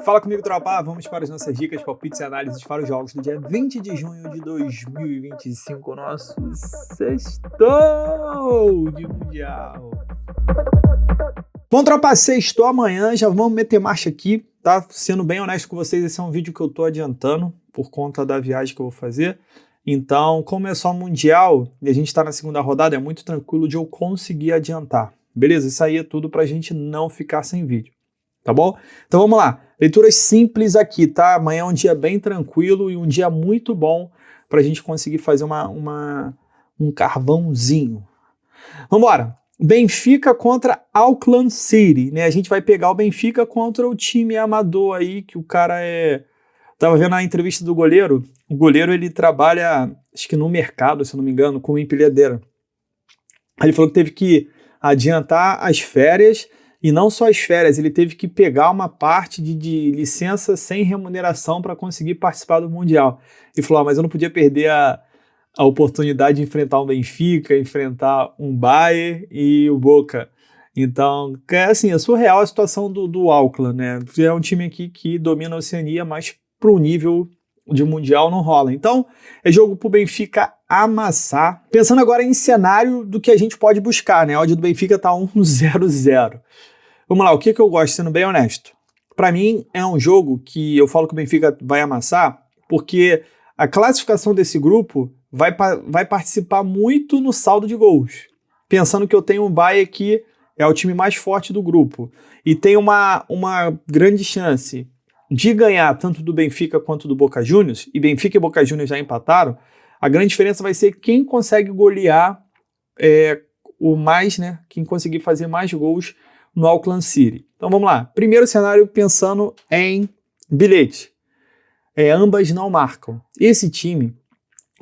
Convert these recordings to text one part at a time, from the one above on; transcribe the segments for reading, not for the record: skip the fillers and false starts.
Fala comigo, tropa. Vamos para as nossas dicas, palpites e análises para os jogos do dia 20 de junho de 2025, nosso sextou de Mundial. Bom, tropa, sextou amanhã, já vamos meter marcha aqui, tá? Sendo bem honesto com vocês, esse é um vídeo que eu tô adiantando por conta da viagem que eu vou fazer. Então, como é só Mundial e a gente tá na segunda rodada, é muito tranquilo de eu conseguir adiantar. Beleza? Isso aí é tudo pra gente não ficar sem vídeo. Tá bom? Então vamos lá. Leituras simples aqui, tá? Amanhã é um dia bem tranquilo e um dia muito bom pra gente conseguir fazer um carvãozinho. Vambora! Benfica contra Auckland City, né? A gente vai pegar o Benfica contra o time amador aí, que o cara é... Tava vendo a entrevista do goleiro. O goleiro, ele trabalha, acho que no mercado, se eu não me engano, como empilhadeira. Aí ele falou que teve que adiantar as férias. E não só as férias, ele teve que pegar uma parte de licença sem remuneração para conseguir participar do Mundial. E falou, mas eu não podia perder a oportunidade de enfrentar um Benfica, enfrentar um Bayern e o Boca. Então, é assim, é surreal a situação do Auckland, né? É um time aqui que domina a Oceania, mas pro nível de Mundial não rola. Então, é jogo pro Benfica amassar. Pensando agora em cenário do que a gente pode buscar, né? A odd do Benfica tá 1,00. Vamos lá, o que eu gosto, sendo bem honesto? Para mim, é um jogo que eu falo que o Benfica vai amassar, porque a classificação desse grupo vai participar muito no saldo de gols. Pensando que eu tenho um Bayern que é o time mais forte do grupo e tem uma grande chance de ganhar tanto do Benfica quanto do Boca Juniors, e Benfica e Boca Juniors já empataram, a grande diferença vai ser quem consegue golear o mais, né? Quem conseguir fazer mais gols no Auckland City. Então vamos lá. Primeiro cenário pensando em bilhete. Ambas não marcam. Esse time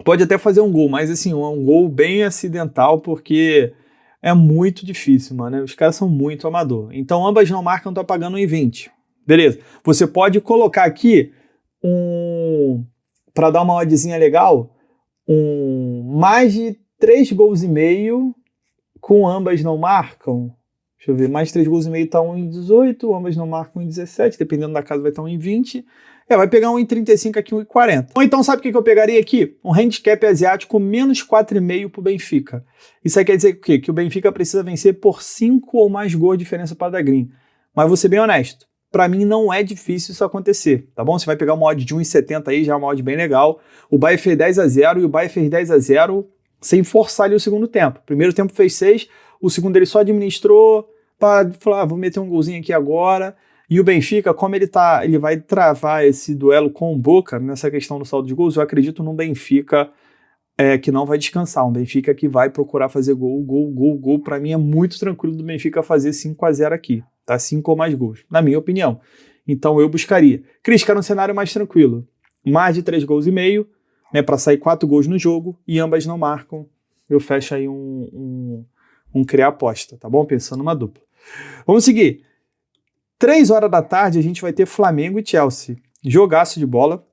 pode até fazer um gol, mas assim, um gol bem acidental, porque é muito difícil, mano. Os caras são muito amador. Então ambas não marcam, tá pagando 1,20. Beleza. Você pode colocar aqui para dar uma oddzinha legal, mais de 3,5 gols com ambas não marcam. Deixa eu ver, mais 3,5 gols tá 1,18, ambas não marcam 1,17, dependendo da casa vai estar 1,20. Vai pegar 1,35 aqui, 1,40. Ou então, sabe o que eu pegaria aqui? Um handicap asiático menos 4,5 pro Benfica. Isso aí quer dizer o quê? Que o Benfica precisa vencer por 5 ou mais gols de diferença para dar green. Mas vou ser bem honesto, para mim não é difícil isso acontecer, tá bom? Você vai pegar uma odd de 1,70 aí, já é uma odd bem legal. O Bayern fez 10-0 e o Bayern fez 10-0 sem forçar ali o segundo tempo. Primeiro tempo fez 6, o segundo ele só administrou para falar, vou meter um golzinho aqui agora. E o Benfica, como ele vai travar esse duelo com o Boca nessa questão do saldo de gols, eu acredito num Benfica que não vai descansar, um Benfica que vai procurar fazer gol. Para mim é muito tranquilo do Benfica fazer 5-0 aqui, tá? 5 ou mais gols, na minha opinião. Então eu buscaria. Cris, quer um cenário mais tranquilo. Mais de 3,5 gols, né, para sair 4 gols no jogo e ambas não marcam. Eu fecho aí um criar aposta, tá bom? Pensando numa dupla. Vamos seguir. 3 horas da tarde a gente vai ter Flamengo e Chelsea. Jogaço de bola.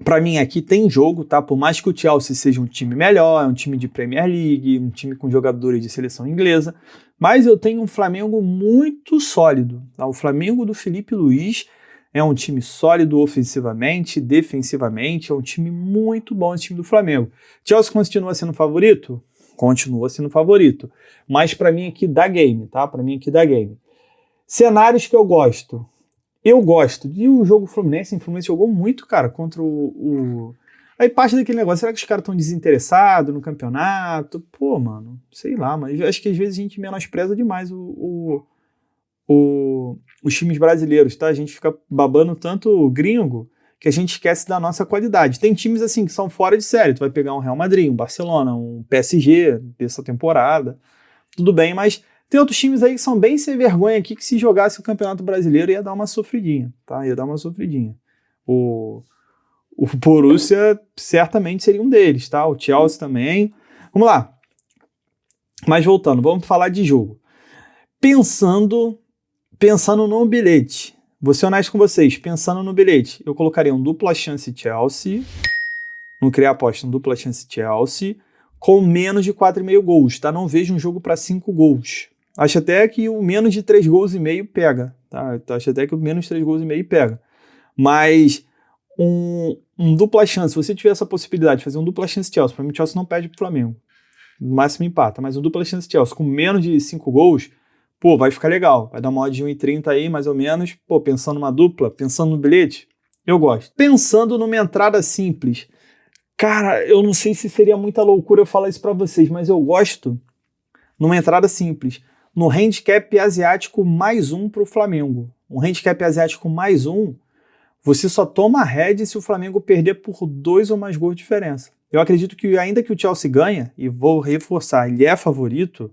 Para mim aqui tem jogo, tá? Por mais que o Chelsea seja um time melhor, é um time de Premier League, um time com jogadores de seleção inglesa, mas eu tenho um Flamengo muito sólido, tá? O Flamengo do Felipe Luiz é um time sólido ofensivamente, defensivamente, é um time muito bom esse time do Flamengo. Chelsea continua sendo favorito? Continua sendo favorito. Mas para mim aqui dá game, tá? Para mim aqui dá game. Cenários que eu gosto. Eu gosto de um jogo Fluminense. O Fluminense jogou muito, cara, contra Aí parte daquele negócio, será que os caras estão desinteressados no campeonato? Pô, mano, sei lá, mas acho que às vezes a gente menospreza demais os times brasileiros, tá? A gente fica babando tanto o gringo que a gente esquece da nossa qualidade. Tem times assim que são fora de série. Tu vai pegar um Real Madrid, um Barcelona, um PSG dessa temporada. Tudo bem, mas tem outros times aí que são bem sem vergonha aqui, que se jogasse o Campeonato Brasileiro ia dar uma sofridinha, tá? Ia dar uma sofridinha. O Borussia certamente seria um deles, tá? O Chelsea também. Vamos lá. Mas voltando, vamos falar de jogo. Pensando no bilhete. Vou ser honesto com vocês. Pensando no bilhete, eu colocaria um dupla chance Chelsea. Não criar aposta, um dupla chance Chelsea com menos de 4,5 gols, tá? Não vejo um jogo para 5 gols. Acho até que o menos de 3,5 gols pega, tá? Eu acho até que o menos 3 gols e meio pega. Mas um dupla chance, se você tiver essa possibilidade de fazer um dupla chance Chelsea, para mim o Chelsea não perde pro Flamengo. No máximo empata, mas um dupla chance Chelsea com menos de 5 gols, pô, vai ficar legal. Vai dar uma odd de 1,30 aí, mais ou menos. Pô, pensando numa dupla, pensando no bilhete, eu gosto. Pensando numa entrada simples, cara, eu não sei se seria muita loucura eu falar isso pra vocês, mas eu gosto numa entrada simples. No handicap asiático mais 1 pro Flamengo. Um handicap asiático mais 1, você só toma head se o Flamengo perder por 2 ou mais gols de diferença. Eu acredito que ainda que o Chelsea ganha, e vou reforçar, ele é favorito,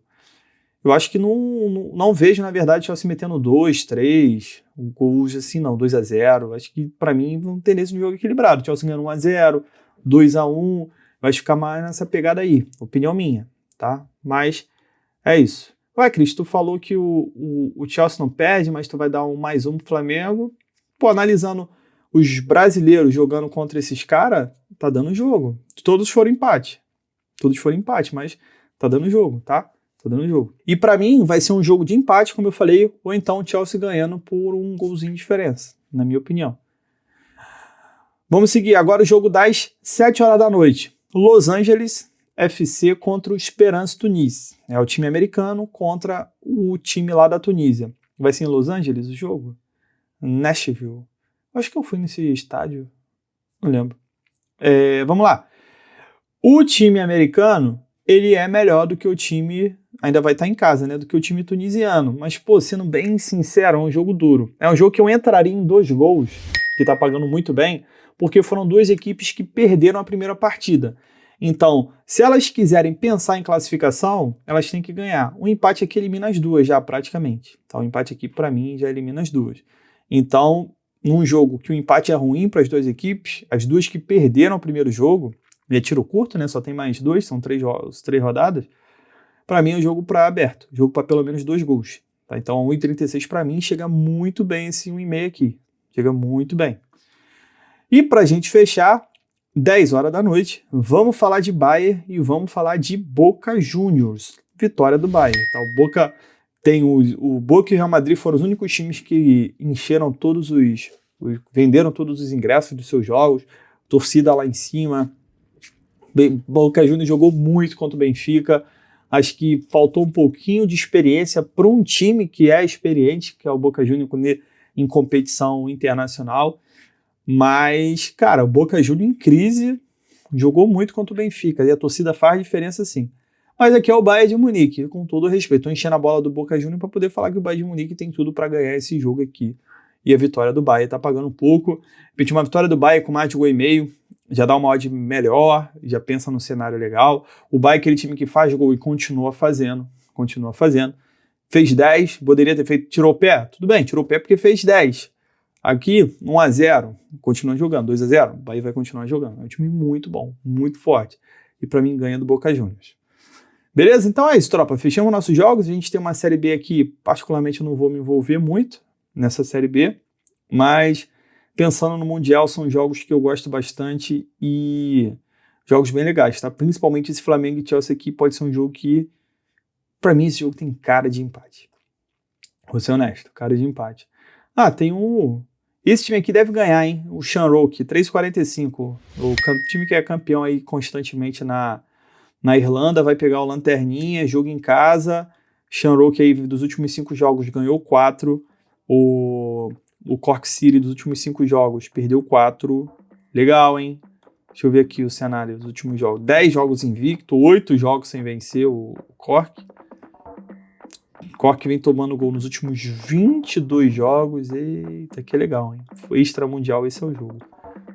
eu acho que não vejo, na verdade, o Chelsea metendo 2, 3 gols assim, não, 2-0. Acho que, pra mim, vão ter nesse jogo equilibrado. O Chelsea ganhando 1-0, 2-1, vai ficar mais nessa pegada aí. Opinião minha, tá? Mas é isso. Ué, Cris, tu falou que o Chelsea não perde, mas tu vai dar um mais 1 pro Flamengo. Pô, analisando os brasileiros jogando contra esses caras, tá dando jogo. Todos foram empate. Todos foram empate, mas tá dando jogo, tá? Tá dando jogo. E pra mim vai ser um jogo de empate, como eu falei, ou então o Chelsea ganhando por um golzinho de diferença, na minha opinião. Vamos seguir agora o jogo das 7 horas da noite. Los Angeles FC contra o Esperance Tunis. É o time americano contra o time lá da Tunísia. Vai ser em Los Angeles o jogo? Nashville. Acho que eu fui nesse estádio. Não lembro. Vamos lá. O time americano, ele é melhor do que o time... Ainda vai estar em casa, né? Do que o time tunisiano. Mas, pô, sendo bem sincero, é um jogo duro. É um jogo que eu entraria em 2 gols, que tá pagando muito bem, porque foram 2 equipes que perderam a primeira partida. Então, se elas quiserem pensar em classificação, elas têm que ganhar. O empate aqui elimina as 2 já, praticamente. Então, o empate aqui, para mim, já elimina as 2. Então, num jogo que o empate é ruim para as 2 equipes, as 2 que perderam o primeiro jogo, e é tiro curto, né? Só tem mais 2, são 3 rodadas. Para mim é um jogo para aberto, jogo para pelo menos 2 gols. Tá? Então, 1,36 para mim chega muito bem esse 1,5 aqui. Chega muito bem. E para a gente fechar, 10 horas da noite, vamos falar de Bayern e vamos falar de Boca Juniors. Vitória do Bayern. Tá? O Boca tem o Boca e o Real Madrid foram os únicos times que encheram venderam todos os ingressos dos seus jogos, torcida lá em cima. Boca Juniors jogou muito contra o Benfica. Acho que faltou um pouquinho de experiência para um time que é experiente, que é o Boca Juniors em competição internacional. Mas, cara, o Boca Juniors em crise jogou muito contra o Benfica. E a torcida faz diferença sim. Mas aqui é o Bayern de Munique, com todo o respeito. Estou enchendo a bola do Boca Juniors para poder falar que o Bayern de Munique tem tudo para ganhar esse jogo aqui. E a vitória do Bayern está pagando um pouco. Repeti, uma vitória do Bayern com mais de 1,5 já dá uma odd melhor, já pensa no cenário legal. O Bayern é aquele time que faz gol e continua fazendo. Fez 10, poderia ter feito, tirou o pé? Tudo bem, tirou o pé porque fez 10. Aqui, 1-0, continua jogando, 2-0, o Bayern vai continuar jogando. É um time muito bom, muito forte. E para mim ganha do Boca Juniors. Beleza? Então é isso, tropa. Fechamos nossos jogos. A gente tem uma Série B aqui, particularmente eu não vou me envolver muito nessa Série B, mas pensando no Mundial, são jogos que eu gosto bastante e jogos bem legais, tá? Principalmente esse Flamengo e Chelsea aqui pode ser um jogo que, pra mim, esse jogo tem cara de empate. Vou ser honesto, cara de empate. Ah, tem esse time aqui deve ganhar, hein? O Shamrock, 3,45. O time que é campeão aí constantemente na Irlanda, vai pegar o Lanterninha, jogo em casa. Shamrock aí dos últimos 5 jogos ganhou 4. O Cork City dos últimos 5 jogos perdeu 4. Legal, hein? Deixa eu ver aqui o cenário dos últimos jogos. 10 jogos invicto, 8 jogos sem vencer o Cork. O Cork vem tomando gol nos últimos 22 jogos. Eita, que legal, hein? Foi extra-mundial, esse é o jogo.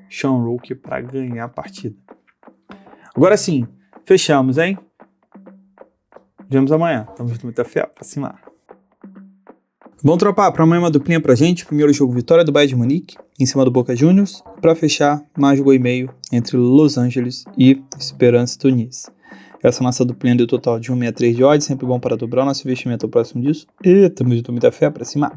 Shamrock para ganhar a partida. Agora sim, fechamos, hein? Vemos amanhã. Tamo junto, muita fé, pra cima. Bom, tropa, para amanhã uma duplinha pra gente. Primeiro jogo, vitória do Bayern de Munique, em cima do Boca Juniors. Para fechar, mais gol e meio entre Los Angeles e Esperance Tunis. Essa é a nossa duplinha do total de 1,63 de odds. Sempre bom para dobrar o nosso investimento ao próximo disso. E tamo junto, muita fé, pra cima.